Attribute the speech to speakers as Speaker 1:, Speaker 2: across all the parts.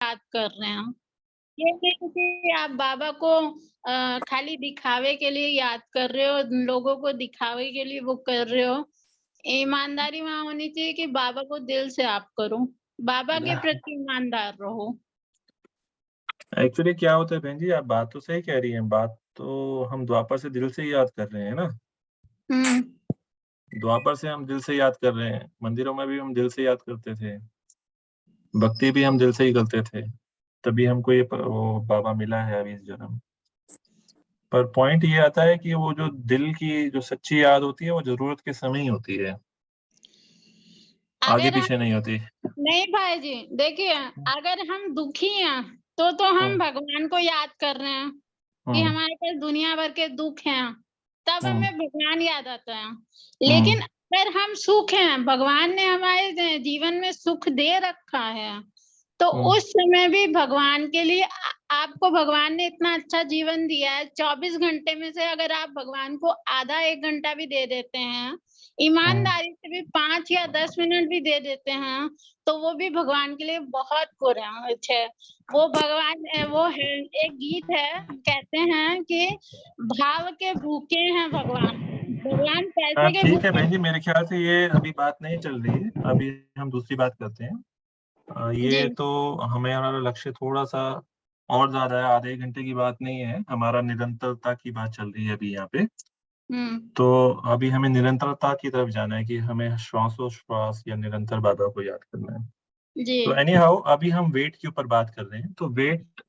Speaker 1: याद कर रहे हैं। ये नहीं कि आप बाबा को खाली दिखावे के लिए याद कर रहे हो, लोगों को दिखावे के लिए वो कर रहे हो। ईमानदारी वहाँ होनी चाहिए कि बाबा को दिल से आप करो, बाबा के प्रति ईमानदार रहो।
Speaker 2: एक्चुअली क्या होता है बहन जी, आप बात तो सही कह रही हैं, बात तो हम द्वापर से दिल से ही याद कर रहे हैं ना।
Speaker 1: हुँ।
Speaker 2: द्वापर से हम दिल से याद कर रहे हैं, मंदिरों में भी हम दिल से याद करते थे, भक्ति भी हम दिल से ही करते थे, तभी हमको ये वो बाबा मिला है अभी इस जन्म। पर पॉइंट ये आता है कि वो जो दिल की जो सच्ची याद होती है वो जरूरत के समय ही होती है, आगे
Speaker 1: अगर
Speaker 2: पीछे
Speaker 1: हम
Speaker 2: नहीं होती।
Speaker 1: नहीं भाई जी, देखिए अगर हम दुखी हैं, तो हम
Speaker 2: हम्म
Speaker 1: भगवान को याद कर रहे हैं कि
Speaker 2: हम्म
Speaker 1: हमारे पास दुनिया भर के दुःख हैं, तब
Speaker 2: हम्म
Speaker 1: हमें भगवान याद आता है।
Speaker 2: हम्म
Speaker 1: लेकिन अगर हम सुख हैं, भगवान ने हमारे जीवन में सुख दे रखा है, तो
Speaker 2: हम्म
Speaker 1: उस समय भी भगवान के लिए आपको भगवान ने इतना अच्छा जीवन दिया है, 24 घंटे में से अगर आप भगवान को आधा 1 घंटा भी दे देते हैं,
Speaker 2: हम्म।
Speaker 1: ईमानदारी से भी 5 या 10 मिनट भी दे देते हैं, तो वो भी भगवान के लिए बहुत कुछ है। वो भगवान वो है, एक गीत है, कहते हैं कि भाव के भूखे हैं भगवान। भगवान पैसे के
Speaker 2: ठीक है
Speaker 1: भूखे
Speaker 2: बहन जी, मेरे ख्याल से ये अभी बात नहीं चल रही है, अभी हम दूसरी बात करते हैं।
Speaker 1: जी।
Speaker 2: ये तो हमें हमारा लक्ष्य थोड़ा सा और ज्यादा है, आधे 1 घंटे की बात नहीं है, हमारा निरंतरता की बात चल रही है अभी यहाँ पे।
Speaker 1: हुँ।
Speaker 2: तो अभी हमें निरंतरता की तरफ जाना है कि हमें श्वासोश्वास या निरंतर बाबा को याद करना है।
Speaker 1: जी।
Speaker 2: तो एनी हाउ अभी हम वेट के ऊपर बात कर रहे हैं, तो वेट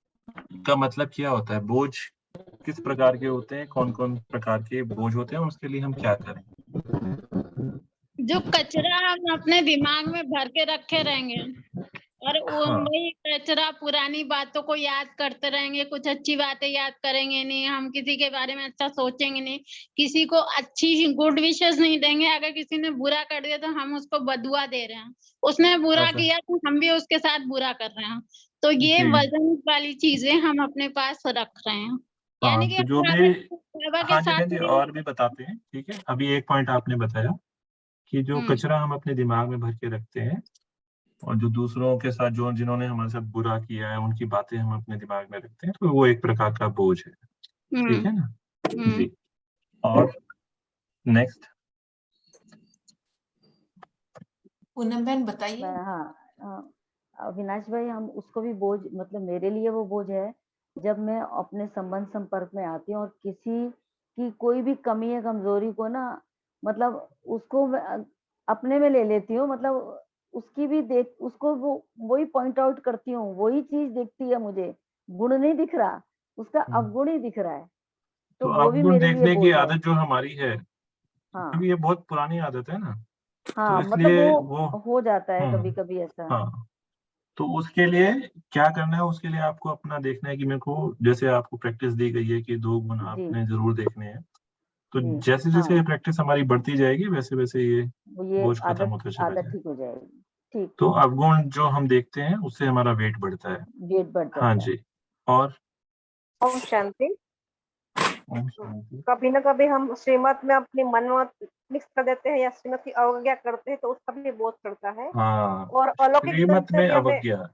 Speaker 2: का मतलब क्या होता है, बोझ किस प्रकार के होते हैं, कौन कौन प्रकार के बोझ होते हैं, और उसके लिए हम क्या करें।
Speaker 1: जो कचरा हम अपने दिमाग में भर के रखे रहेंगे और वो
Speaker 2: हाँ
Speaker 1: वही कचरा पुरानी बातों को याद करते रहेंगे, कुछ अच्छी बातें याद करेंगे नहीं, हम किसी के बारे में अच्छा सोचेंगे नहीं, किसी को अच्छी गुड विशेस नहीं देंगे, अगर किसी ने बुरा कर दिया तो हम उसको बदुआ दे रहे हैं। उसने बुरा
Speaker 2: अच्छा
Speaker 1: किया तो हम भी उसके साथ बुरा कर रहे हैं। तो ये
Speaker 2: जी
Speaker 1: वज़न वाली चीज़ें हम अपने पास रख रहे हैं। यानी
Speaker 2: हाँ,
Speaker 1: कि
Speaker 2: तो जो
Speaker 1: अगर
Speaker 2: भी,
Speaker 1: आप बाबा के
Speaker 2: हाँ जी
Speaker 1: साथ
Speaker 2: बहन जी
Speaker 1: नहीं।
Speaker 2: और भी बताते हैं, ठीक है। अभी एक पॉइंट आपने बताया कि जो
Speaker 1: हुँ।
Speaker 2: कचरा हम अपने दिमाग में भर के रखते हैं, और जो दूसरों के साथ जो जिन्होंने हमारे साथ बुरा किया है उनकी बातें हम अपने दिमाग में रखते हैं, तो वो एक प्रकार का बोझ है,
Speaker 1: हुँ।
Speaker 2: ठीक है ना।
Speaker 1: हुँ।
Speaker 2: जी, और नेक्स्ट।
Speaker 3: पूनम बहन बताइए।
Speaker 4: हाँ, अविनाश भाई, हम उसको भी बोझ, मतलब मेरे लिए वो बोझ है जब मैं अपने संबंध संपर्क में आती हूँ और किसी की कोई भी कमी या कमजोरी को ना, मतलब उसको मैं अपने में ले लेती हूँ, मतलब उसकी भी देख, उसको वो वही पॉइंट आउट करती हूँ, वही चीज दिखती है मुझे, गुण नहीं दिख रहा, उसका अवगुण ही दिख रहा है, तो
Speaker 2: तो
Speaker 4: वो भी
Speaker 2: अवगुण
Speaker 4: मेरे लिए
Speaker 2: देखने की
Speaker 4: बोझ है।
Speaker 2: आदत जो हमारी है, क्योंकि
Speaker 4: हाँ
Speaker 2: ये बहुत पुरानी आदत है ना, तो
Speaker 4: हाँ, मतलब
Speaker 2: इसलिए
Speaker 4: वो
Speaker 2: वो,
Speaker 4: हो जाता है कभी
Speaker 2: हम्म
Speaker 4: कभी ऐसा।
Speaker 2: हाँ, तो उसके लिए क्या करना है, उसके लिए आपको अपना देखना है कि मेरे को, जैसे आपको प्रैक्टिस दी गई है कि 2 गुण
Speaker 4: जी
Speaker 2: आपने जरूर देखने हैं, तो
Speaker 4: जी।
Speaker 2: जैसे जैसे
Speaker 4: हाँ,
Speaker 2: ये प्रैक्टिस हमारी बढ़ती जाएगी वैसे वैसे ये
Speaker 4: वो ये
Speaker 2: बोझ खत्म
Speaker 4: आदत
Speaker 2: होता चला
Speaker 4: आदत
Speaker 2: जाए।
Speaker 4: ठीक हो जाएगी। ठीक
Speaker 2: तो
Speaker 4: ठीक।
Speaker 2: अवगुण जो हम देखते हैं उससे हमारा वेट बढ़ता है।
Speaker 4: वेट बढ़
Speaker 2: हाँ
Speaker 4: जाता है।
Speaker 2: जी, और
Speaker 5: ओम शांति।
Speaker 2: ओम शांति।
Speaker 5: कभी ना कभी हम श्रीमत में अपनी मनमत मिक्स कर देते हैं या श्रीमत की अवज्ञा करते हैं, तो उसका भी बोझ चढ़ता है।
Speaker 2: हाँ,
Speaker 5: और अलौकिक
Speaker 2: श्रीमत में
Speaker 5: दिनचर्या में
Speaker 2: अवज्ञा।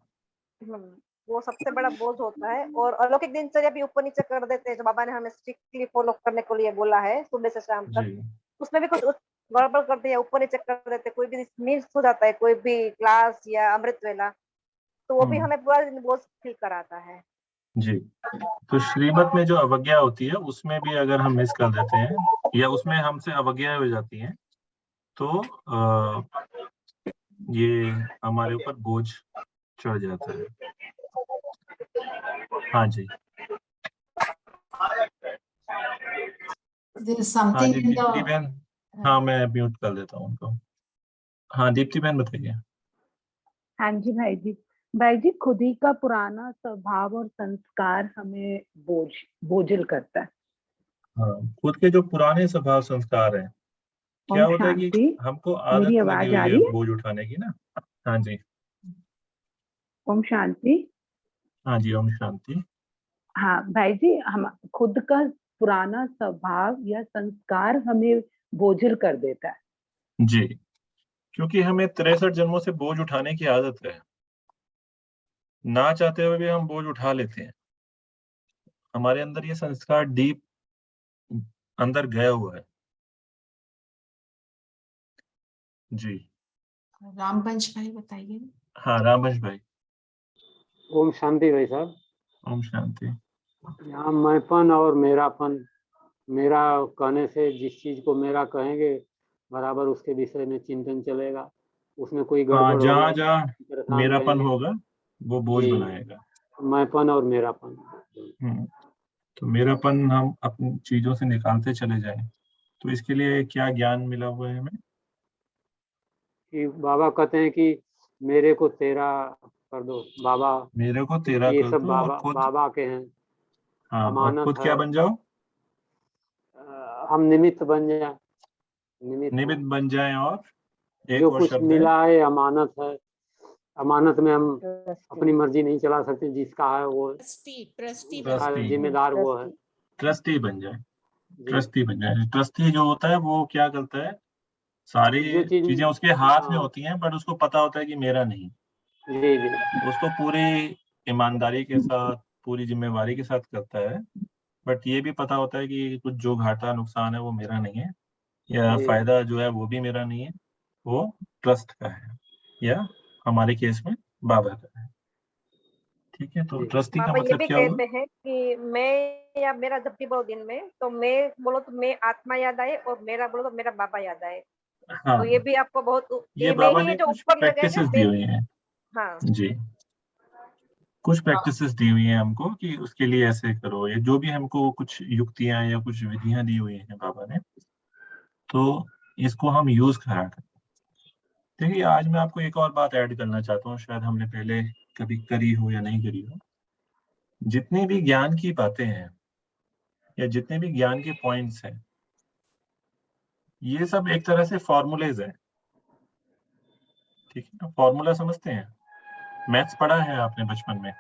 Speaker 5: वो सबसे बड़ा बोझ होता है। और अलौकिक दिनचर्या भी ऊपर नीचे कर देते हैं, जो बाबा ने हमें स्ट्रिक्टली फॉलो करने को लिए बोला है सुबह से शाम
Speaker 2: जी
Speaker 5: तक, उसमें भी कुछ गड़बड़ करते हैं, ऊपर नीचे कर देते हैं, कोई भी मिस हो जाता है, कोई भी क्लास या अमृत वेला, तो वो भी
Speaker 2: हम्म
Speaker 5: हमें पूरा दिन बोझ फील कराता है।
Speaker 2: जी, तो श्रीमत में जो अवज्ञा होती है उसमें भी अगर हम मिस कर देते हैं या उसमें हमसे अवज्ञा हो जाती है, तो ये हमारे ऊपर बोझ चढ़ जाता है। हाँ जी,
Speaker 3: There is
Speaker 2: हाँ
Speaker 3: something
Speaker 2: ji
Speaker 3: in
Speaker 2: Deepti
Speaker 3: the
Speaker 2: बहन, हाँ मैं म्यूट कर देता हूँ उनको। हाँ दीप्ति बहन बताइए।
Speaker 6: हाँ जी भाई जी। भाई जी, खुद ही का पुराना स्वभाव और संस्कार हमें बोझिल करता है।
Speaker 2: हाँ, खुद के जो पुराने स्वभाव संस्कार हैं, क्या
Speaker 6: ओम
Speaker 2: होता है कि
Speaker 6: शांति।
Speaker 2: हमको
Speaker 6: मेरी
Speaker 2: आदत लगी
Speaker 6: आवाज आ
Speaker 2: हुई है
Speaker 6: रही है?
Speaker 2: बोझ उठाने की ना। हाँ जी,
Speaker 6: ओम शांति।
Speaker 2: हाँ जी, ओम शांति।
Speaker 6: हाँ भाई जी, हम खुद का पुराना स्वभाव या संस्कार हमें बोझिल कर देता है।
Speaker 2: जी, क्योंकि हमें 63 जन्मों से बोझ उठाने की आदत है, ना चाहते हुए भी हम बोझ उठा लेते हैं। हमारे अंदर ये संस्कार डीप अंदर गया हुआ है। जी
Speaker 3: रामवंश भाई बताइए।
Speaker 2: हाँ, रामवंश भाई।
Speaker 7: ओम शांति भाई साहब।
Speaker 2: ओम शांति।
Speaker 7: यहाँ मैंपन और मेरापन, मेरा कहने से जिस चीज को मेरा कहेंगे बराबर उसके विषय में चिंतन चलेगा, उसमें कोई
Speaker 2: हाँ,
Speaker 7: गड़बड़
Speaker 2: जहाँ
Speaker 7: होगा
Speaker 2: जहाँ
Speaker 7: परेशान
Speaker 2: मेरापन
Speaker 7: रहेंगे।
Speaker 2: होगा वो बोझ
Speaker 7: जी,
Speaker 2: बनाएगा।
Speaker 7: मैंपन और मेरापन।
Speaker 2: तो मेरापन हम अपनी चीजों से निकालते चले जाएं, तो इसके लिए क्या ज्ञान मिला हुआ है हमें?
Speaker 7: कि बाबा कहते हैं कि मेरे को तेरा कर दो बाबा,
Speaker 2: मेरे को तेरा
Speaker 7: क्योंकि ये
Speaker 2: कर
Speaker 7: सब
Speaker 2: दो और
Speaker 7: बाबा
Speaker 2: खुद,
Speaker 7: बाबा के हैं,
Speaker 2: हाँ, और
Speaker 7: अमानत
Speaker 2: खुद
Speaker 7: है।
Speaker 2: क्या बन जाओ?
Speaker 7: हम निमित्त बन जाए, निमित्त
Speaker 2: निमित्त
Speaker 7: हैं।
Speaker 2: बन जाएं। और एक
Speaker 7: जो
Speaker 2: और
Speaker 7: कुछ
Speaker 2: शब्द है,
Speaker 7: मिला है अमानत है, अमानत में हम
Speaker 4: ट्रस्टी
Speaker 7: अपनी मर्जी नहीं चला सकते, जिसका है वो
Speaker 3: ट्रस्टी ट्रस्टी
Speaker 7: उसका
Speaker 2: ट्रस्टी।
Speaker 7: जिम्मेदार वो है।
Speaker 2: ट्रस्टी बन जाए।
Speaker 7: जी,
Speaker 2: ट्रस्टी बन जाए। ट्रस्टी जो होता है वो क्या करता है, सारी
Speaker 7: जो चीज,
Speaker 2: चीजें उसके हाथ में
Speaker 7: हाँ,
Speaker 2: होती हैं, बट उसको पता होता है कि मेरा नहीं।
Speaker 7: जी जी
Speaker 2: उसको पूरी ईमानदारी के साथ, पूरी जिम्मेवारी के साथ करता है, बट ये भी पता होता है कि कुछ जो घाटा नुकसान है वो मेरा नहीं है, या
Speaker 7: जी।
Speaker 2: फायदा जो है वो भी मेरा नहीं है, वो ट्रस्ट का है, या हमारे केस में बाबा का है। ठीक है, तो
Speaker 7: जी।
Speaker 2: ट्रस्टी का
Speaker 5: बाबा ये
Speaker 2: मतलब
Speaker 5: भी
Speaker 2: क्या हुआ?
Speaker 5: कहते हैं कि मैं या मेरा जब भी बोलो दिन में, तो मैं बोलो तो मैं आत्मा याद आए, और मेरा बोलो तो मेरा बाबा याद आए। तो ये
Speaker 2: हाँ,
Speaker 5: भी आपको बहुत,
Speaker 2: ये
Speaker 5: ये मैं
Speaker 2: बाबा
Speaker 5: ही
Speaker 2: ने
Speaker 5: जो
Speaker 2: कुछ
Speaker 5: ऊपर लगे हैं
Speaker 2: प्रैक्टिसेस दी
Speaker 5: मैं।
Speaker 2: हुई हैं।
Speaker 5: हाँ,
Speaker 2: जी, कुछ प्रैक्टिसेस दी हुई हैं हमको कि उसके लिए ऐसे करो, ये जो भी हमको कुछ युक्तियां या कुछ विधियां दी हुई हैं बाबा ने, तो इसको हम यूज करा करें। देखिए, आज मैं आपको एक और बात ऐड करना चाहता हूँ, शायद हमने पहले कभी करी हो या नहीं करी हो। जितनी भी ज्ञान की बातें हैं या जितने भी ज्ञान के पॉइंट्स हैं, ये सब एक तरह से फॉर्मूलेज हैं। ठीक है ना? फॉर्मूला समझते हैं? मैथ्स पढ़ा है आपने बचपन में?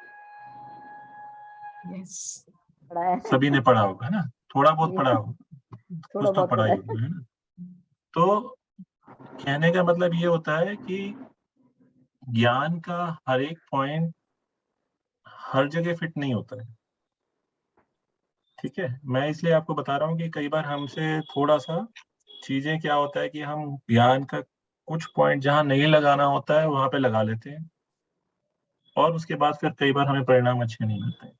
Speaker 3: यस।
Speaker 4: पढ़ा है।
Speaker 2: सभी ने पढ़ा होगा ना, थोड़ा बहुत पढ़ा
Speaker 4: ये
Speaker 2: होगा,
Speaker 4: थोड़ा
Speaker 2: कुछ तो
Speaker 4: बहुत
Speaker 2: पढ़ा
Speaker 4: पढ़ा
Speaker 2: ही
Speaker 4: है।
Speaker 2: होगा, है ना? तो कहने का मतलब ये होता है कि ज्ञान का हर एक पॉइंट हर जगह फिट नहीं होता है। ठीक है, मैं इसलिए आपको बता रहा हूँ कि कई बार हमसे थोड़ा सा चीजें, क्या होता है कि हम ज्ञान का कुछ पॉइंट जहां नहीं लगाना होता है वहां पे लगा लेते हैं, और उसके बाद फिर कई बार हमें परिणाम अच्छे नहीं मिलते हैं।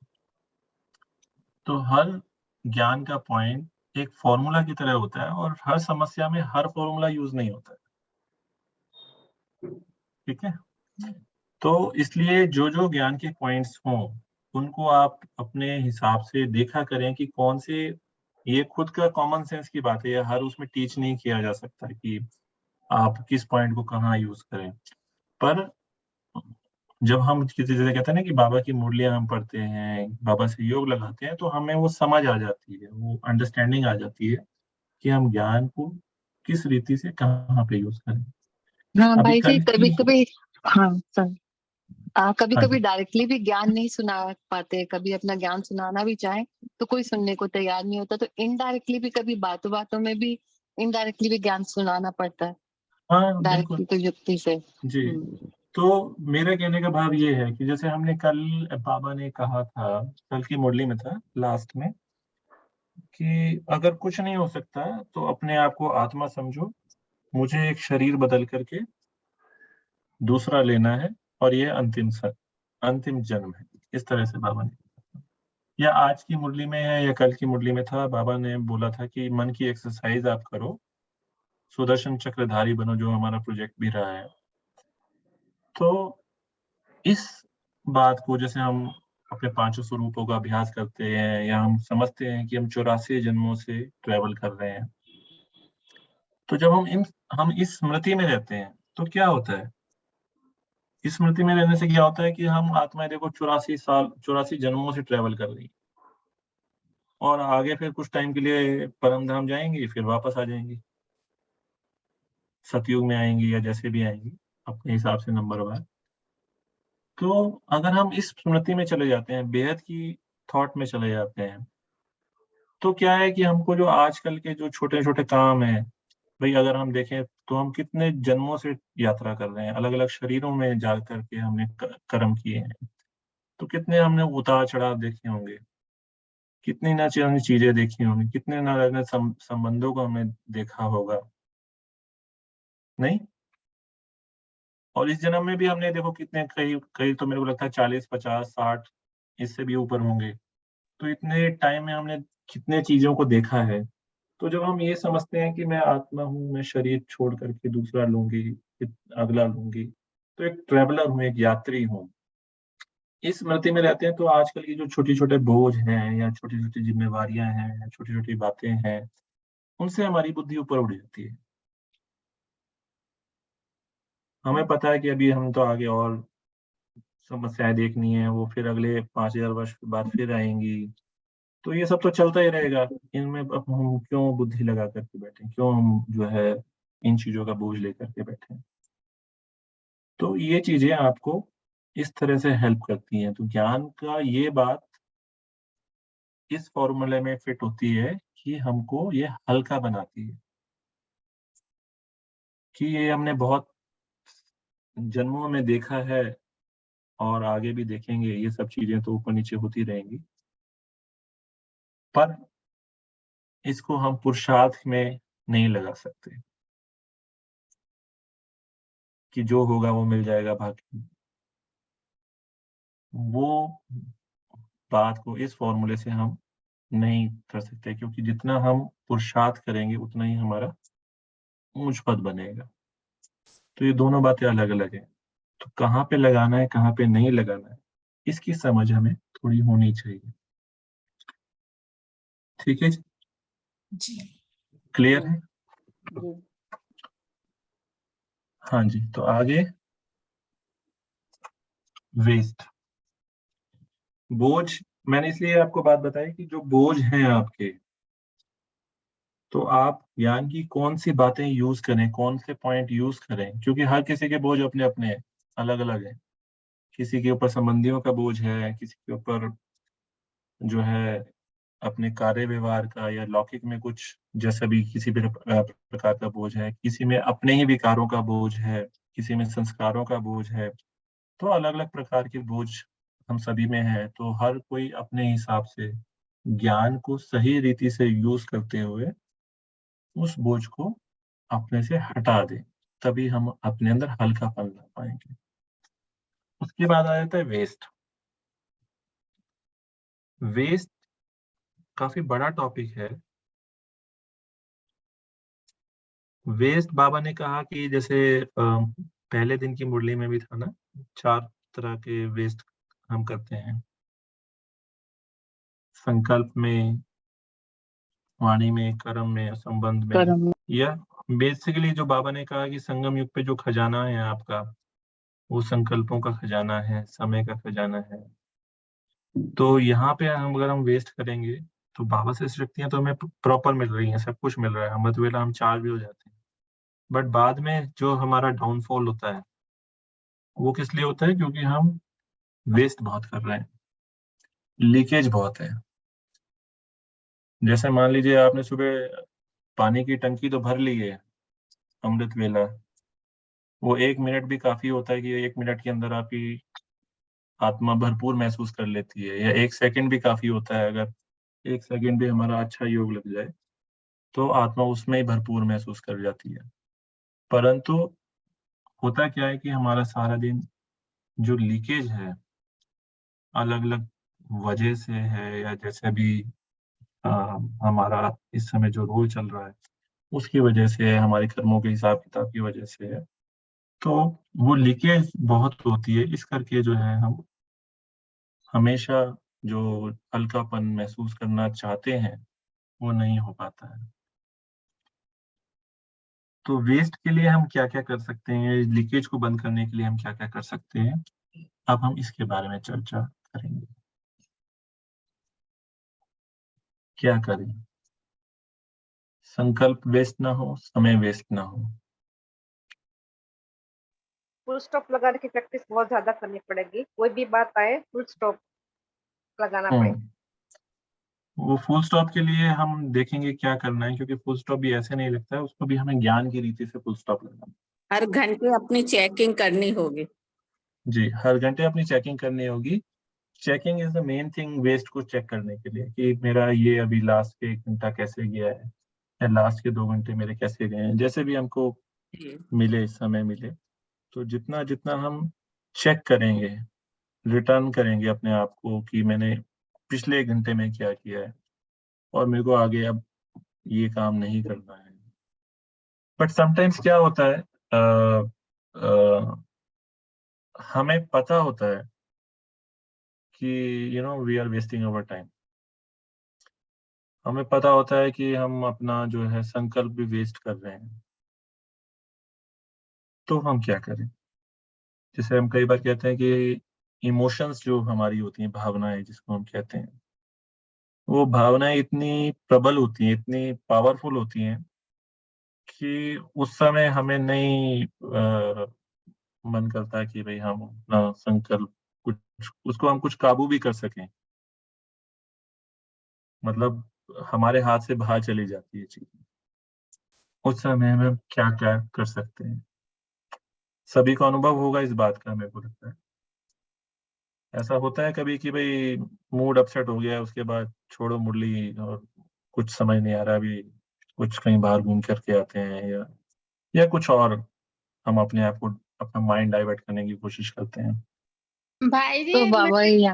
Speaker 2: तो हर ज्ञान का पॉइंट एक फॉर्मूला की तरह होता है, और हर समस्या में हर फॉर्मूला यूज नहीं होता है। ठीक है, तो इसलिए जो जो ज्ञान के पॉइंट्स हों उनको आप अपने हिसाब से देखा करें कि कौन से, ये खुद का कॉमन सेंस की बात है, या हर उसमें टीच नहीं किया जा सकता कि आप किस पॉइंट को कहाँ यूज करें। पर जब हम किसी जगह कहते हैं ना कि बाबा की मुरलियां हम पढ़ते हैं, बाबा से योग लगाते हैं, तो हमें वो समझ आ जाती है, वो अंडरस्टैंडिंग आ जाती है कि हम ज्ञान को किस रीति से कहाँ पे यूज करें।
Speaker 8: हाँ
Speaker 2: अभी
Speaker 8: भाई जी,
Speaker 2: कल
Speaker 8: कभी
Speaker 2: की,
Speaker 8: कभी, हाँ सर, कभी
Speaker 2: हाँ
Speaker 8: कभी
Speaker 2: जी,
Speaker 8: डायरेक्टली भी ज्ञान नहीं सुना पाते, कभी अपना ज्ञान सुनाना भी चाहे तो कोई सुनने को तैयार नहीं होता, तो इनडायरेक्टली भी कभी बातों बातों में भी इनडायरेक्टली भी ज्ञान सुनाना पड़ता है,
Speaker 2: हाँ बिल्कुल
Speaker 8: डायरेक्टली तो युक्ति से।
Speaker 2: जी। तो मेरा कहने का भाव ये है कि जैसे हमने कल, बाबा ने कहा था, कल की मुरली में था लास्ट में, कि अगर कुछ नहीं हो सकता तो अपने आप को आत्मा समझो, मुझे एक शरीर बदल करके दूसरा लेना है, और ये अंतिम जन्म है। इस तरह से बाबा ने, या आज की मुरली में है या कल की मुरली में था, बाबा ने बोला था कि मन की एक्सरसाइज आप करो, सुदर्शन चक्रधारी बनो, जो हमारा प्रोजेक्ट भी रहा है। तो इस बात को, जैसे हम अपने पांचों स्वरूपों का अभ्यास करते हैं, या हम समझते हैं कि हम 84 जन्मों से ट्रेवल कर रहे हैं, तो जब हम इस स्मृति में रहते हैं तो क्या होता है, इस स्मृति में रहने से क्या होता है कि हम आत्माएं देखो 84 साल 84 जन्मों से ट्रेवल कर रही हैं, और आगे फिर कुछ टाइम के लिए परम धाम जाएंगी, फिर वापस आ जाएंगी, सतयुग में आएंगी या जैसे भी आएंगी अपने हिसाब से नंबरवार। तो अगर हम इस स्मृति में चले जाते हैं, बेहद की थॉट में चले जाते हैं, तो क्या है कि हमको जो आजकल के जो छोटे छोटे काम हैं, भाई अगर हम देखें तो हम कितने जन्मों से यात्रा कर रहे हैं, अलग अलग शरीरों में जा करके हमने कर्म किए हैं, तो कितने हमने उतार चढ़ाव देखे होंगे, कितनी ना चीजें देखी होंगी, कितने ना संबंधों को हमने देखा होगा, नहीं? और इस जन्म में भी हमने देखो कितने, कई कई तो मेरे को लगता है 40, 50, 60 इससे भी ऊपर होंगे। तो इतने टाइम में हमने कितने चीजों को देखा है। तो जब हम ये समझते हैं कि मैं आत्मा हूँ, मैं शरीर छोड़ करके दूसरा लूंगी, अगला लूंगी, तो एक ट्रेवलर हूँ, एक यात्री हूँ, इस स्मृति में रहते हैं, तो आजकल की जो छोटे छोटे बोझ हैं या छोटी छोटी जिम्मेवारियां हैं या छोटी छोटी बातें हैं, उनसे हमारी बुद्धि ऊपर उठ जाती है। हमें पता है कि अभी हम तो आगे और समस्याएं देखनी है, वो फिर अगले 5000 वर्ष के बाद फिर आएंगी, तो ये सब तो चलता ही रहेगा। इनमें अब हम क्यों बुद्धि लगा करके बैठे, क्यों हम जो है इन चीजों का बोझ लेकर के बैठे। तो ये चीजें आपको इस तरह से हेल्प करती हैं। तो ज्ञान का ये बात इस फॉर्मूले में फिट होती है कि हमको ये हल्का बनाती है, कि ये हमने बहुत जन्मों में देखा है और आगे भी देखेंगे, ये सब चीजें तो ऊपर नीचे होती रहेंगी, पर इसको हम पुरुषार्थ में नहीं लगा सकते कि जो होगा वो मिल जाएगा बाकी। वो बात को इस फॉर्मूले से हम नहीं कर सकते, क्योंकि जितना हम पुरुषार्थ करेंगे उतना ही हमारा ऊंच पद बनेगा। तो ये दोनों बातें अलग अलग हैं। तो कहाँ पे लगाना है, कहाँ पे नहीं लगाना है, इसकी समझ हमें थोड़ी होनी चाहिए। ठीक है,
Speaker 3: जी
Speaker 2: क्लियर है?
Speaker 4: जी
Speaker 2: हाँ जी। तो आगे वेस्ट, बोझ। मैंने इसलिए आपको बात बताई कि जो बोझ हैं आपके, तो आप ज्ञान की कौन सी बातें यूज करें, कौन से पॉइंट यूज करें, क्योंकि हर किसी के बोझ अपने अपने अलग अलग हैं। किसी के ऊपर संबंधियों का बोझ है, किसी के ऊपर जो है अपने कार्य व्यवहार का या लौकिक में कुछ जैसा भी किसी भी प्रकार का बोझ है, किसी में अपने ही विकारों का बोझ है, किसी में संस्कारों का बोझ है। तो अलग अलग प्रकार के बोझ हम सभी में है। तो हर कोई अपने हिसाब से ज्ञान को सही रीति से यूज करते हुए उस बोझ को अपने से हटा दे, तभी हम अपने अंदर हल्कापन ला पाएंगे। उसके बाद आ जाता है वेस्ट। वेस्ट काफी बड़ा टॉपिक है। वेस्ट बाबा ने कहा कि जैसे पहले दिन की मुरली में भी था ना, 4 तरह के वेस्ट हम करते हैं, संकल्प में, वाणी में, कर्म में, संबंध में।
Speaker 8: कर्म।
Speaker 2: या बेसिकली जो बाबा ने कहा कि संगम युग पे जो खजाना है आपका, वो संकल्पों का खजाना है, समय का खजाना है। तो यहाँ पे हम अगर हम वेस्ट करेंगे तो बाबा से शक्तियां तो हमें प्रॉपर मिल रही हैं, सब कुछ मिल रहा है, अमृत वेला हम चार्ज भी हो जाते हैं, बट बाद में जो हमारा डाउनफॉल होता है वो किस लिए होता है? क्योंकि हम वेस्ट बहुत कर रहे हैं, लीकेज बहुत है। जैसे मान लीजिए आपने सुबह पानी की टंकी तो भर ली है अमृत वेला, वो 1 मिनट भी काफी होता है कि 1 मिनट के अंदर आपकी आत्मा भरपूर महसूस कर लेती है, या 1 सेकंड भी काफी होता है। अगर 1 सेकंड भी हमारा अच्छा योग लग जाए तो आत्मा उसमें ही भरपूर महसूस कर जाती है। परंतु होता क्या है कि हमारा सारा दिन जो लीकेज है अलग अलग वजह से है, या जैसे भी अ, हमारा इस समय जो रोल चल रहा है उसकी वजह से है, हमारे कर्मों के हिसाब किताब की वजह से है। तो वो लीकेज बहुत होती है, इस करके जो है हम हमेशा जो हल्कापन महसूस करना चाहते हैं वो नहीं हो पाता है। तो वेस्ट के लिए हम क्या क्या कर सकते हैं, लीकेज को बंद करने के लिए हम क्या क्या कर सकते हैं, अब हम इसके बारे में चर्चा करेंगे। क्या करें? संकल्प वेस्ट ना हो, समय वेस्ट ना हो।
Speaker 5: फुल स्टॉप लगाने की प्रैक्टिस बहुत ज्यादा करनी पड़ेगी। कोई भी बात आए फुल स्टॉप लगाना पड़ेगा।
Speaker 2: वो फुल स्टॉप के लिए हम देखेंगे क्या करना है, क्योंकि फुल स्टॉप भी ऐसे नहीं लगता है, उसको भी हमें ज्ञान की रीति से फुल स्टॉप लगाना है।
Speaker 3: हर घंटे अपनी चेकिंग करनी होगी।
Speaker 2: जी, हर घंटे अपनी चेकिंग करनी होगी checking is the main thing waste को चेक करने के लिए कि मेरा ये अभी लास्ट के 1 घंटा कैसे गया है या लास्ट के 2 घंटे मेरे कैसे गए हैं, जैसे भी हमको मिले समय मिले। तो जितना जितना हम चेक करेंगे, रिटर्न करेंगे अपने आप को कि मैंने पिछले 1 घंटे में क्या किया है और मेरे को आगे अब ये काम नहीं करना है। बट समटाइम्स क्या होता है, हमें पता होता है कि we are wasting our time. हमें पता होता है कि हम अपना जो है संकल्प भी वेस्ट कर रहे हैं, तो हम क्या करें? जैसे हम कई बार कहते हैं कि इमोशंस जो हमारी होती हैं, भावनाएं जिसको हम कहते हैं, वो भावनाएं इतनी प्रबल होती हैं, इतनी पावरफुल होती हैं कि उस समय हमें नहीं मन करता कि भाई हम अपना संकल्प कुछ उसको हम कुछ काबू भी कर सकें। मतलब हमारे हाथ से बाहर चली जाती है चीज। उस समय हम क्या क्या कर सकते हैं? सभी को अनुभव होगा इस बात का, मेरे को लगता है। ऐसा होता है कभी कि भाई मूड अपसेट हो गया, उसके बाद छोड़ो मुरली और कुछ समझ नहीं आ रहा, अभी कुछ कहीं बाहर घूम करके आते हैं या कुछ और हम अपने आप को अपना माइंड डाइवर्ट करने की कोशिश करते हैं।
Speaker 1: भाई
Speaker 8: तो
Speaker 1: जी
Speaker 8: बाबा ही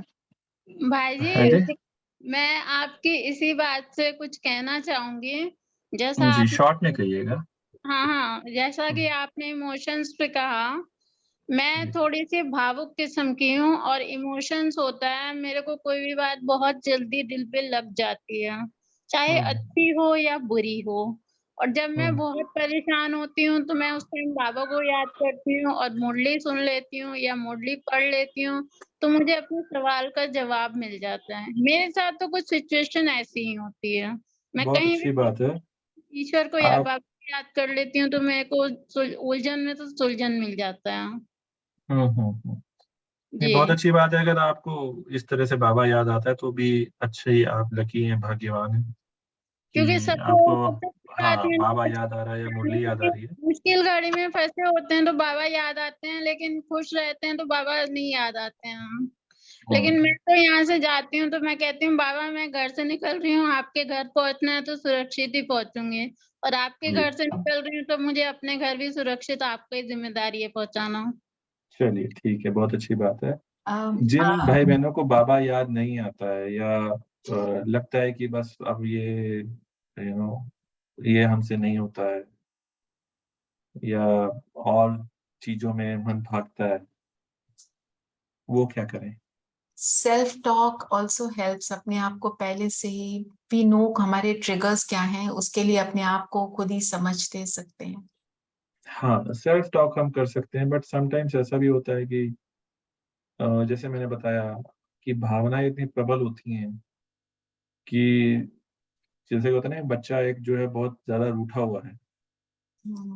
Speaker 1: भाई
Speaker 2: हाँ
Speaker 1: जी
Speaker 2: जी,
Speaker 1: मैं आपकी इसी बात से कुछ कहना चाहूंगी। जैसा
Speaker 2: जी
Speaker 1: आप
Speaker 2: शॉर्ट में कहिएगा।
Speaker 1: हाँ, जैसा कि आपने इमोशंस पे कहा, मैं थोड़ी-सी भावुक किस्म की हूँ और इमोशंस होता है, मेरे को कोई भी बात बहुत जल्दी दिल पे लग जाती है, चाहे अच्छी हो या बुरी हो। और जब मैं बहुत परेशान होती हूँ, तो मैं उस टाइम बाबा को याद करती हूँ और मुरली सुन लेती हूँ या मुरली पढ़ लेती हूँ, तो मुझे अपने सवाल का जवाब मिल जाता है। मेरे साथ तो कुछ सिचुएशन ऐसी ही होती है। मैं
Speaker 2: बहुत
Speaker 1: कहीं
Speaker 2: अच्छी
Speaker 1: भी
Speaker 2: बात है।
Speaker 1: ईश्वर को या
Speaker 2: आप
Speaker 1: बाबा को याद कर लेती हूँ, तो मेरे को उलझन में तो सुलझन मिल जाता है।
Speaker 2: ये
Speaker 1: जी।
Speaker 2: बहुत अच्छी बात है। अगर आपको इस तरह से बाबा याद आता है तो भी अच्छे ही, आप लकी हैं, भाग्यवान हैं
Speaker 1: क्योंकि
Speaker 2: कि
Speaker 1: सबसे
Speaker 2: आपको
Speaker 1: सबसे बड़ी बात
Speaker 2: हाँ
Speaker 1: है
Speaker 2: बाबा
Speaker 1: ना,
Speaker 2: याद आ रहा है या मुरली याद आ रही है।
Speaker 1: मुश्किल घड़ी में फँसे होते हैं तो बाबा याद आते हैं, लेकिन खुश रहते हैं तो बाबा नहीं याद आते हैं। लेकिन मैं तो यहाँ से जाती हूँ तो मैं कहती हूँ बाबा मैं घर से निकल रही हूँ, आपके घर पहुँचना है तो सुरक्षित ही पहुँचूँगी और आपके
Speaker 2: जी,
Speaker 1: घर से निकल रही हूँ तो मुझे अपने घर भी सुरक्षित आपकी ज़िम्मेदारी है पहुँचाना।
Speaker 2: चलिए ठीक है, बहुत अच्छी बात है।
Speaker 3: अम,
Speaker 2: जिन भाई बहनों को बाबा याद नहीं आता है या लगता है कि बस अब ये ये हमसे नहीं होता है या और चीजों में मन भागता है, वो क्या करें?
Speaker 3: Self talk also helps. अपने आप को पहले से ही वी नो हमारे ट्रिगर्स क्या हैं, उसके लिए अपने आप को खुद ही समझ दे सकते हैं।
Speaker 2: हाँ, सेल्फ टॉक हम कर सकते हैं, बट समटाइम्स ऐसा भी होता है कि जैसे मैंने बताया कि भावनाएं इतनी प्रबल होती हैं कि जैसे होता है ना, बच्चा एक जो है बहुत ज्यादा रूठा हुआ है,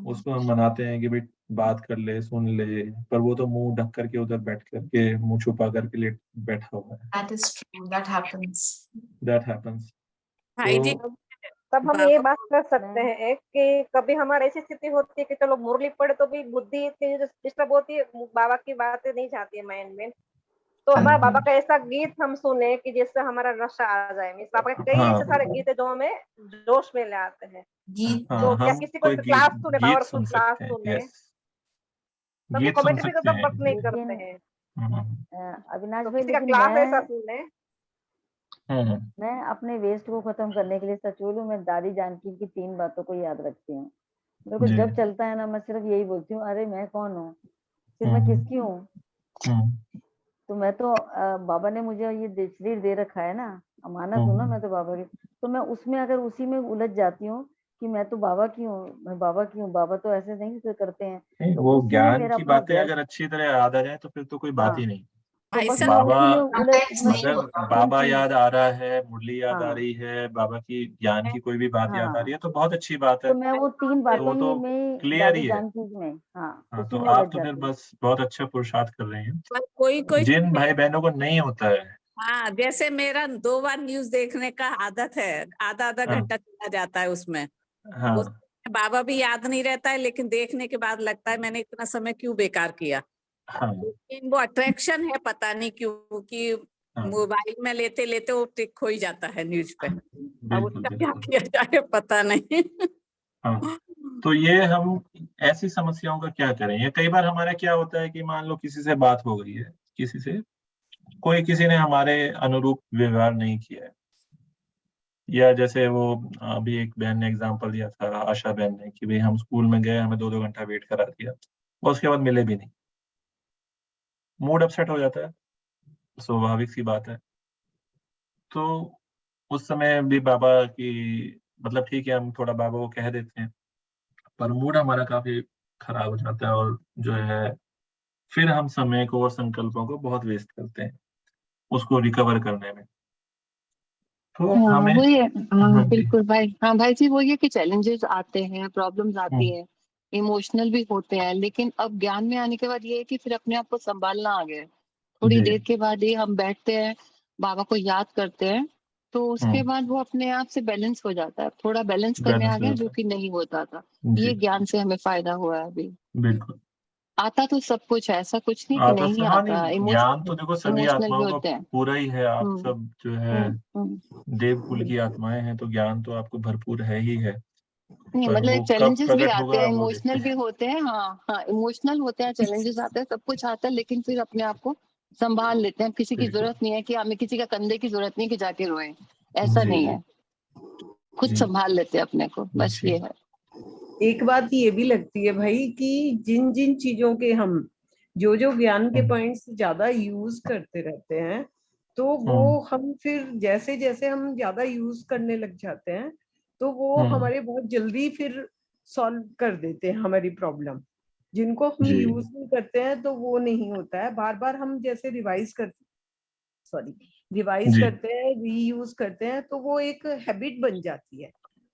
Speaker 2: उसको हम मनाते हैं कि भाई बात कर ले, सुन ले, पर वो तो मुंह ढक करके उधर बैठ करके, मुंह छुपा करके लेट बैठा हुआ है।
Speaker 3: That is true, that happens.
Speaker 2: That happens.
Speaker 9: भाई जी
Speaker 2: तो
Speaker 5: तब हम ये बात कर सकते हैं एक कि कभी हमारी ऐसी स्थिति होती है कि चलो मुरली पढ़े तो भी बुद्धि इतनी डिस्टर्ब होती है, बाबा की बातें नहीं जाती है माइंड में, तो हमारा बाबा का ऐसा गीत हम सुने कि जिससे हमारा नशा आ जाए। मीन्स बाबा के कई ऐसे सारे गीत है जो हमें जोश में ले आते हैं।
Speaker 3: गीत
Speaker 5: तो या
Speaker 2: हम
Speaker 5: किसी को
Speaker 2: कोई
Speaker 5: क्लास सुने,
Speaker 2: गीत
Speaker 5: पावरफुल
Speaker 2: सुन
Speaker 5: क्लास
Speaker 2: सकते हैं।
Speaker 5: सुने,
Speaker 2: यस,
Speaker 5: तो हम
Speaker 2: गीत सुन
Speaker 5: कमेंट्री
Speaker 2: सकते
Speaker 5: तो
Speaker 2: हैं।
Speaker 5: वर्क नहीं करते
Speaker 4: लेकिन
Speaker 5: हैं।
Speaker 4: अविनाश
Speaker 5: तो
Speaker 4: भाई,
Speaker 5: किसी का
Speaker 4: लेकिन
Speaker 5: क्लास ऐसा सुन ले।
Speaker 4: मैं अपने वेस्ट को खत्म करने के लिए सच बोलूं, मैं दादी जानकी की 3 बातों को याद रखती हूँ। मेरे को
Speaker 2: जी।
Speaker 4: जब चलता है ना, मैं सिर्फ यही बोलती हूँ, अरे मैं कौन हूँ, फिर मैं
Speaker 2: हम्म,
Speaker 4: किसकी हूँ।
Speaker 2: हम्म,
Speaker 4: तो मैं तो बाबा ने मुझे ये शरीर दे रखा है ना, अमानत हूँ ना मैं तो बाबा की। तो मैं उसमें अगर उसी में उलझ जाती हूँ कि मैं तो बाबा की हूँ, मैं बाबा की हूँ, बाबा तो ऐसे नहीं करते हैं,
Speaker 2: नहीं,
Speaker 4: तो
Speaker 2: वो
Speaker 4: उसमें
Speaker 2: ज्ञान
Speaker 4: मेरा
Speaker 2: की
Speaker 4: अपना
Speaker 2: बातें
Speaker 4: व्यर्थ।
Speaker 2: अगर अच्छी तरह याद आ जाए तो फिर तो कोई बात
Speaker 4: हाँ,
Speaker 2: ही नहीं।
Speaker 4: तो
Speaker 9: भाई
Speaker 4: बस
Speaker 9: साहब
Speaker 4: मैं
Speaker 2: बाबा,
Speaker 4: उसी में उलझ
Speaker 2: अगर
Speaker 4: मैं
Speaker 2: बाबा
Speaker 4: उनकी।
Speaker 2: याद आ रहा है, मुरली याद आ
Speaker 4: हाँ
Speaker 2: रही है, बाबा की ज्ञान की कोई भी बात याद आ रही
Speaker 4: हाँ,
Speaker 2: है तो बहुत अच्छी बात है।
Speaker 4: तो मैं वो 3
Speaker 2: तो
Speaker 4: बातें
Speaker 2: वो तो
Speaker 4: ही में
Speaker 2: क्लियर
Speaker 4: दादी
Speaker 2: ही है।
Speaker 4: जानकी में, हाँ
Speaker 2: हाँ,
Speaker 4: उसी
Speaker 2: तो
Speaker 4: में उलझ
Speaker 2: आप तो फिर
Speaker 4: जाती हूँ।
Speaker 2: बस बहुत अच्छा पुरुषार्थ कर रहे हैं।
Speaker 9: पर कोई कोई
Speaker 2: जिन भाई बहनों को नहीं होता है,
Speaker 9: हाँ, जैसे मेरा 2 बार न्यूज देखने का आदत है, आधा आधा
Speaker 2: हाँ
Speaker 9: घंटा चला जाता है उसमें।
Speaker 2: हाँ
Speaker 9: उस बाबा भी याद नहीं रहता है, लेकिन देखने के बाद लगता है मैंने इतना समय क्यों बेकार किया।
Speaker 2: हाँ
Speaker 9: लेकिन वो अट्रैक्शन है, पता नहीं क्यों कि
Speaker 2: हाँ,
Speaker 9: मोबाइल में लेते लेते वो टिक हो ही जाता है न्यूज पे। अब
Speaker 2: बिल्कुल
Speaker 9: उसका क्या
Speaker 2: बिल्कुल।
Speaker 9: किया जाए पता नहीं।
Speaker 2: हाँ, तो ये हम ऐसी समस्याओं का क्या करें? ये कई बार हमारा क्या होता है कि मान लो किसी से बात हो गई है, किसी ने हमारे अनुरूप व्यवहार नहीं किया है, या जैसे वो अभी एक बहन ने एग्जांपल दिया था, आशा बहन ने, कि भाई हम स्कूल में गए, हमें 2-2 घंटा वेट करा दिया और उसके बाद मिले भी नहीं। मूड अपसेट हो जाता है, स्वाभाविक सी बात है। तो उस समय भी बाबा की, मतलब ठीक है हम थोड़ा बाबा को कह देते हैं, पर मूड हमारा काफी खराब हो जाता है, और जो है फिर हम समय को और संकल्पों को बहुत वेस्ट करते हैं उसको रिकवर करने में। तो
Speaker 8: हाँ
Speaker 2: हमें,
Speaker 8: वही है। हाँ
Speaker 2: हाँ जी,
Speaker 8: बिल्कुल भाई, हाँ भाई जी, वही है कि चैलेंजेस आते हैं, प्रॉब्लम्स आती
Speaker 2: हम्म,
Speaker 8: है, इमोशनल भी होते हैं, लेकिन अब ज्ञान में आने के बाद ये है कि फिर अपने आप को संभालना आ गया है। थोड़ी
Speaker 2: जी,
Speaker 8: देर के बाद ही हम बैठते हैं, बाबा को याद करते हैं, तो उसके बाद वो अपने आप से बैलेंस हो जाता है, थोड़ा बैलेंस करने आ
Speaker 2: बैलेंस हो
Speaker 8: गया, जो
Speaker 2: जाता
Speaker 8: कि नहीं होता था।
Speaker 2: है
Speaker 8: ये
Speaker 2: जी,
Speaker 8: ज्ञान से हमें फायदा हुआ है अभी।
Speaker 2: बिल्कुल।
Speaker 8: आता तो सब कुछ है, ऐसा कुछ नहीं कि
Speaker 2: आता
Speaker 8: नहीं
Speaker 2: हाँ
Speaker 8: आता,
Speaker 2: नहीं, ज्ञान तो देखो सभी
Speaker 8: इमोशनल भी
Speaker 2: आत्माओं का
Speaker 8: होते हैं।
Speaker 2: पूरा ही है। आप
Speaker 8: हम्म
Speaker 2: सब जो है
Speaker 8: हम्म।
Speaker 2: देव कुल की आत्माएं हैं, तो ज्ञान तो आपको भरपूर है ही है,
Speaker 8: नहीं
Speaker 2: पर
Speaker 8: मतलब
Speaker 2: वो कब
Speaker 8: चैलेंजेस भी
Speaker 2: प्रकट
Speaker 8: आते
Speaker 2: होगा
Speaker 8: हैं,
Speaker 2: वो देखते
Speaker 8: इमोशनल भी
Speaker 2: हैं।
Speaker 8: होते हैं। हाँ हाँ, इमोशनल होते हैं, चैलेंजेस आते हैं, सब कुछ आता है, लेकिन फिर अपने आप को संभाल लेते हैं। किसी की
Speaker 2: बिल्कुल
Speaker 8: जरूरत नहीं है कि हमें किसी का कंधे की जरूरत नहीं कि जाके रोए, ऐसा
Speaker 2: जी
Speaker 8: नहीं
Speaker 2: जी
Speaker 8: है, खुद
Speaker 2: जी
Speaker 8: संभाल लेते हैं अपने को, बस
Speaker 2: जी
Speaker 8: ये है।
Speaker 10: एक बात ये भी लगती है भाई कि जिन जिन चीजों के हम जो जो ज्ञान के
Speaker 2: हम्म,
Speaker 10: पॉइंट्स ज्यादा यूज करते रहते हैं, तो वो
Speaker 2: हम्म,
Speaker 10: हम फिर जैसे जैसे हम ज्यादा यूज करने लग जाते हैं, तो वो
Speaker 2: हम्म,
Speaker 10: हमारे बहुत जल्दी फिर सॉल्व कर देते हैं हमारी प्रॉब्लम। जिनको हम
Speaker 2: जी
Speaker 10: यूज नहीं करते हैं तो वो नहीं होता है, बार बार हम जैसे रिवाइज
Speaker 2: जी
Speaker 10: करते हैं, रीयूज करते हैं, तो वो एक हैबिट बन जाती है।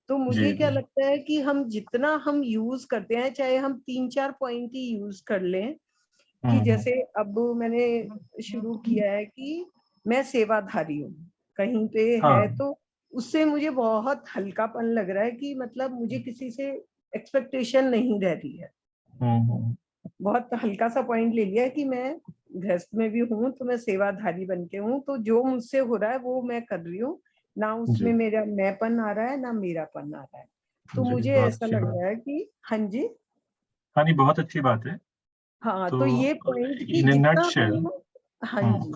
Speaker 10: तो मुझे
Speaker 2: जी
Speaker 10: क्या
Speaker 2: जी
Speaker 10: लगता है कि हम जितना हम यूज करते हैं, चाहे हम 3-4 पॉइंट ही यूज कर लें, कि
Speaker 2: हम्म,
Speaker 10: जैसे अब मैंने शुरू किया है कि मैं सेवाधारी हूँ, कहीं पे है
Speaker 2: हाँ,
Speaker 10: तो उससे मुझे बहुत हल्कापन लग रहा है कि मतलब मुझे किसी से एक्सपेक्टेशन नहीं रह रही है।
Speaker 2: हम्म,
Speaker 10: बहुत हल्का सा पॉइंट ले लिया कि मैं गृहस्थ में भी हूँ तो मैं सेवाधारी बन के हूँ, तो जो मुझसे हो रहा है वो मैं कर रही हूँ, ना उसमें
Speaker 2: जी
Speaker 10: मेरा मैंपन आ रहा है ना मेरापन आ रहा है। तो
Speaker 2: जी,
Speaker 10: मुझे
Speaker 2: बहुत
Speaker 10: ऐसा
Speaker 2: अच्छी
Speaker 10: लग
Speaker 2: बात।
Speaker 10: रहा है कि हाँ जी,
Speaker 2: हाँ नहीं, बहुत अच्छी बात है।
Speaker 10: हाँ,
Speaker 2: तो
Speaker 10: तो ये पॉइंट कि
Speaker 2: इन
Speaker 10: जितना
Speaker 2: नटशेल,
Speaker 10: हम, हाँ जी,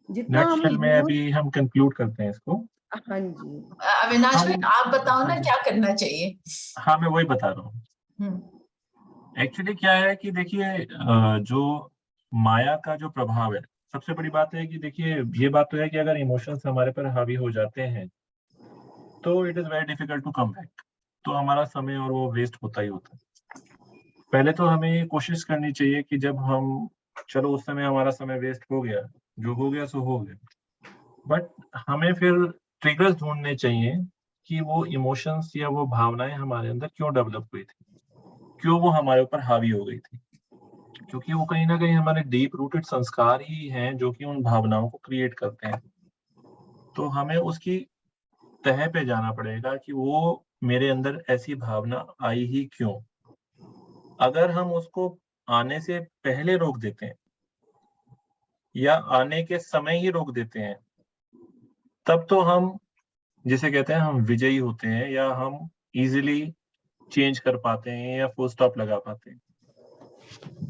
Speaker 10: जितना हम
Speaker 2: नटशेल में
Speaker 10: यूज,
Speaker 2: अभी हम कंक्लूड करते हैं इसको।
Speaker 10: हाँ जी,
Speaker 3: अविनाश भाई
Speaker 2: हम,
Speaker 3: आप बताओ
Speaker 2: हाँ
Speaker 3: ना
Speaker 2: जी,
Speaker 3: क्या करना चाहिए।
Speaker 2: हाँ मैं वही बता रहा हूँ।
Speaker 3: हम्म
Speaker 2: एक्चुअली क्या है कि देखिए, जो माया का जो प्रभाव है, सबसे बड़ी बात है कि देखिए, ये बात तो है कि अगर इमोशंस हमारे पर हावी हो जाते हैं, तो it is very difficult to come back. तो हमारा समय और वो वेस्ट होता ही होता है। पहले तो हमें ये कोशिश करनी चाहिए कि जब हम, चलो उस समय हमारा समय वेस्ट हो गया, जो हो गया सो हो गया, बट हमें फिर ट्रिगर्स ढूंढने चाहिए कि वो इमोशंस या वो भावनाएं हमारे अंदर क्यों डेवलप हुई थी, क्यों वो हमारे ऊपर हावी हो गई थी। क्योंकि वो कहीं ना कहीं हमारे डीप रूटेड संस्कार ही हैं जो कि उन भावनाओं को क्रिएट करते हैं। तो हमें उसकी तह पे जाना पड़ेगा कि वो मेरे अंदर ऐसी भावना आई ही क्यों। अगर हम उसको आने से पहले रोक देते हैं या आने के समय ही रोक देते हैं, तब तो हम, जिसे कहते हैं, हम विजयी होते हैं, या हम इजीली चेंज कर पाते हैं या फुल स्टॉप लगा पाते हैं।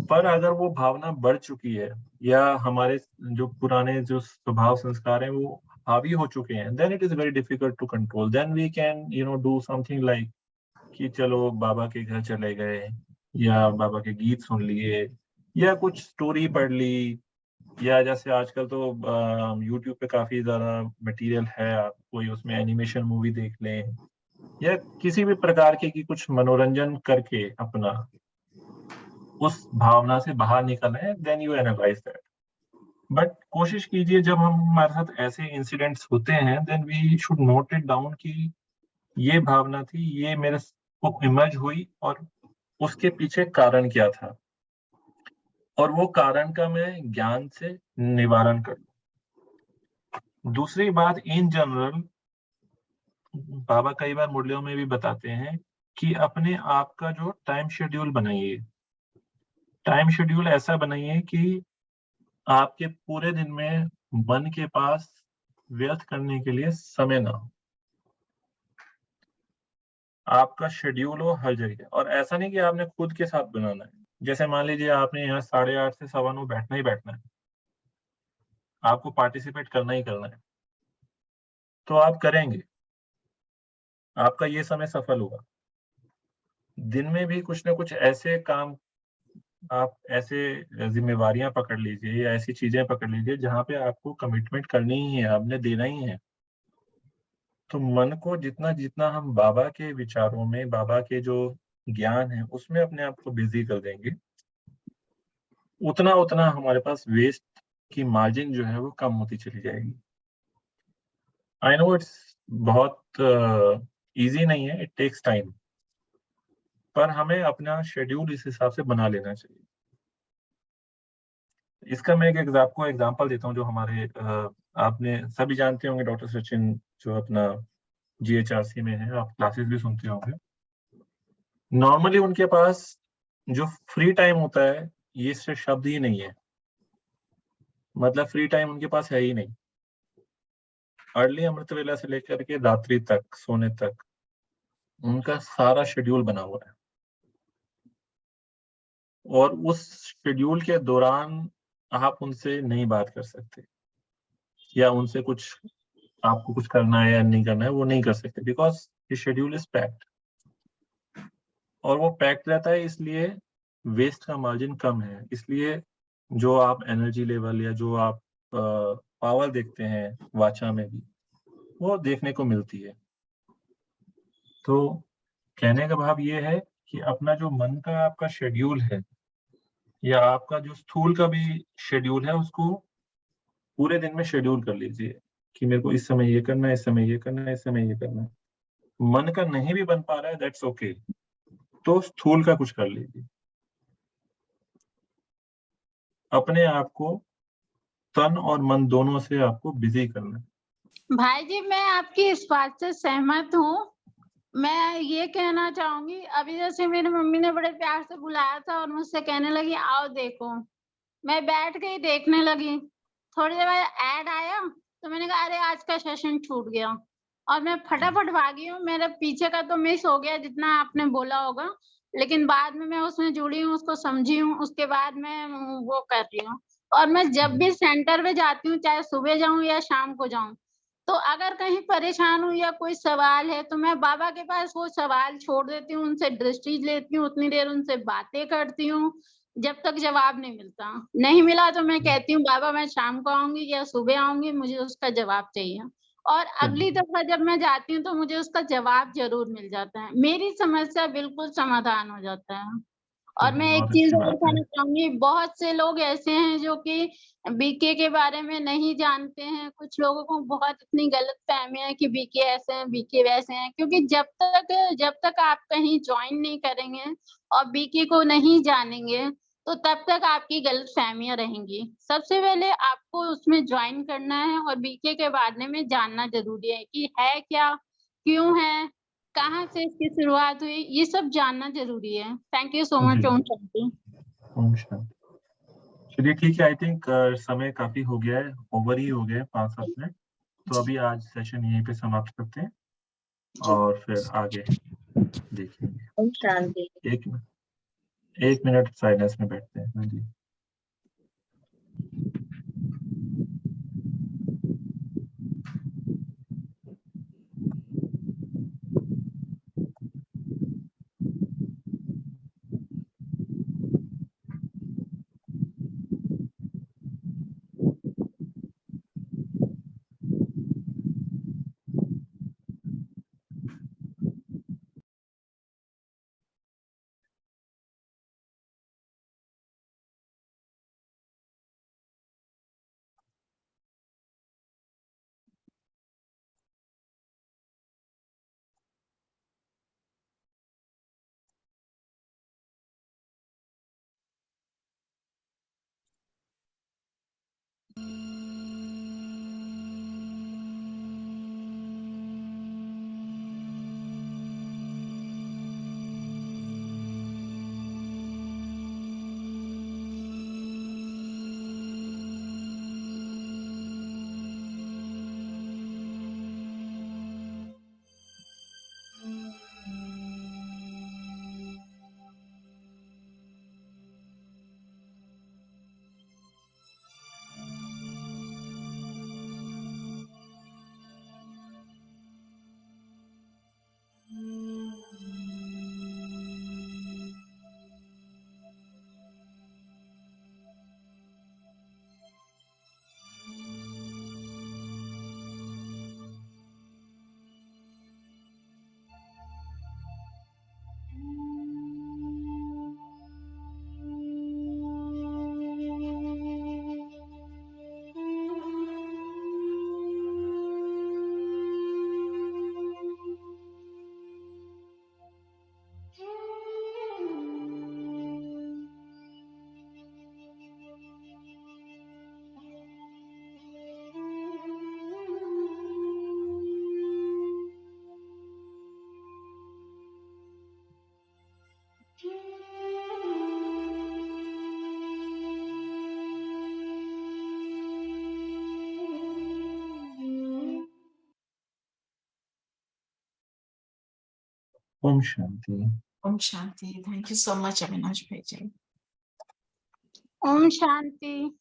Speaker 2: पर अगर वो भावना बढ़ चुकी है, या हमारे जो पुराने जो स्वभाव संस्कार हैं वो हावी हो चुके हैं, then it is very difficult to control. Then we can do something like कि चलो बाबा के घर चले गए, या बाबा के गीत सुन लिए, या कुछ स्टोरी पढ़ ली, या जैसे आजकल तो यूट्यूब पे काफी ज्यादा मटेरियल है, आप कोई उसमें एनिमेशन मूवी देख लें, या किसी भी प्रकार के की कुछ मनोरंजन करके अपना उस भावना से बाहर निकलना है, then you analyse that. But कोशिश कीजिए, जब हम हमारे साथ ऐसे इंसिडेंट्स होते हैं, then we should note it down कि ये भावना थी, ये मेरे को इमर्ज हुई, और उसके पीछे कारण क्या था, और वो कारण का मैं ज्ञान से निवारण कर लूं। दूसरी बात, इन जनरल बाबा कई बार मुरलियों में भी बताते हैं कि अपने आप का जो टाइम शेड्यूल बनाइए। टाइम शेड्यूल ऐसा बनाइए कि आपके पूरे दिन में मन के पास व्यर्थ करने के लिए समय ना हो। आपका शेड्यूल हो हर जगह, और ऐसा नहीं कि आपने खुद के साथ बनाना है। जैसे मान लीजिए आपने यहाँ 8:30 से 9:15 बैठना ही बैठना है, आपको पार्टिसिपेट करना ही करना है, तो आप करेंगे, आपका ये समय सफल हुआ। दिन में भी कुछ ना कुछ ऐसे काम, आप ऐसे जिम्मेवारियां पकड़ लीजिए या ऐसी चीजें पकड़ लीजिए जहां पे आपको कमिटमेंट करनी ही है, आपने देना ही है। तो मन को जितना जितना हम बाबा के विचारों में, बाबा के जो ज्ञान है उसमें अपने आप को बिजी कर देंगे, उतना उतना हमारे पास वेस्ट की मार्जिन जो है वो कम होती चली जाएगी। आई नो इट्स बहुत इजी नहीं है, इट टेक्स टाइम, पर हमें अपना शेड्यूल इस हिसाब से बना लेना चाहिए। इसका मैं एक एग्जांपल देता हूँ, जो हमारे आपने सभी जानते होंगे डॉक्टर सचिन, जो अपना GHRC में है, आप क्लासेस भी सुनते होंगे। नॉर्मली उनके पास जो फ्री टाइम होता है ये से शब्द ही नहीं है, मतलब फ्री टाइम उनके पास है ही नहीं। अर्ली अमृत वेला से लेकर के रात्रि तक, सोने तक उनका सारा शेड्यूल बना हुआ है, और उस शेड्यूल के दौरान आप उनसे नहीं बात कर सकते, या उनसे कुछ आपको कुछ करना है या नहीं करना है वो नहीं कर सकते, बिकॉज ये शेड्यूल इज पैक्ड। और वो पैक्ड रहता है इसलिए वेस्ट का मार्जिन कम है, इसलिए जो आप एनर्जी लेवल या जो आप पावर देखते हैं वाचा में भी, वो देखने को मिलती है। तो कहने का भाव ये है कि अपना जो मन का आपका शेड्यूल है, या आपका जो स्थूल का भी शेड्यूल है, उसको पूरे दिन में शेड्यूल कर लीजिए कि मेरे को इस समय ये करना है, इस समय ये करना है, इस समय ये करना है। मन का नहीं भी बन पा रहा है, दैट्स ओके, तो स्थूल का कुछ कर लीजिए। अपने आप को तन और मन दोनों से आपको बिजी करना है।
Speaker 1: भाई जी, मैं आपकी इस बात से सहमत हूँ। मैं ये कहना चाहूंगी, अभी जैसे मेरी मम्मी ने बड़े प्यार से बुलाया था और मुझसे कहने लगी आओ देखो, मैं बैठ गई देखने लगी। थोड़ी देर बाद ऐड आया तो मैंने कहा अरे आज का सेशन छूट गया, और मैं फटाफट भागी हूँ। मेरे पीछे का तो मिस हो गया जितना आपने बोला होगा, लेकिन बाद में मैं उसमें जुड़ी हूँ, उसको समझी हूँ, उसके बाद मैं वो कर रही हूँ। और मैं जब भी सेंटर में जाती हूँ, चाहे सुबह जाऊँ या शाम को जाऊँ, तो अगर कहीं परेशान हूँ या कोई सवाल है तो मैं बाबा के पास वो सवाल छोड़ देती हूँ, उनसे दृष्टि लेती हूँ, उतनी देर उनसे बातें करती हूँ जब तक जवाब नहीं मिलता। नहीं मिला तो मैं कहती हूँ बाबा मैं शाम को आऊँगी या सुबह आऊँगी, मुझे उसका जवाब चाहिए। और अगली दफ़ा जब मैं जाती हूँ तो मुझे उसका जवाब ज़रूर मिल जाता है। मेरी समस्या बिल्कुल समाधान हो जाता है। और मैं एक
Speaker 2: बहुत
Speaker 1: चीज़
Speaker 2: अच्छी
Speaker 1: और
Speaker 2: बात है।
Speaker 1: कहना चाहूँगी, बहुत से लोग ऐसे हैं जो कि बीके के बारे में नहीं जानते हैं। कुछ लोगों को बहुत इतनी गलतफ़हमियाँ है कि बीके ऐसे हैं, बीके वैसे हैं, क्योंकि जब तक आप कहीं जॉइन नहीं करेंगे और बीके को नहीं जानेंगे, तो तब तक आपकी गलतफ़हमियाँ रहेंगी। सबसे पहले आपको उसमें जॉइन करना है और बीके के बारे में जानना ज़रूरी है कि है क्या? क्यों है? कहाँ से इसकी शुरुआत हुई? ये सब जानना ज़रूरी है। थैंक यू सो मच
Speaker 2: जी,
Speaker 1: ओम शांति।
Speaker 2: ओम शांति। चलिए ठीक है, आई थिंक समय काफी हो गया है, ओवर ही हो गया है 5-7 मिनट। तो अभी आज सेशन यहीं पे समाप्त करते हैं और फिर आगे देखेंगे।
Speaker 8: ओम शांति।
Speaker 2: 1 मिनट साइलेंस में बैठते हैं। हाँ जी। ओम शांति।
Speaker 3: ओम शांति। Thank you so much Avinash भाई जी।
Speaker 1: ओम शांति।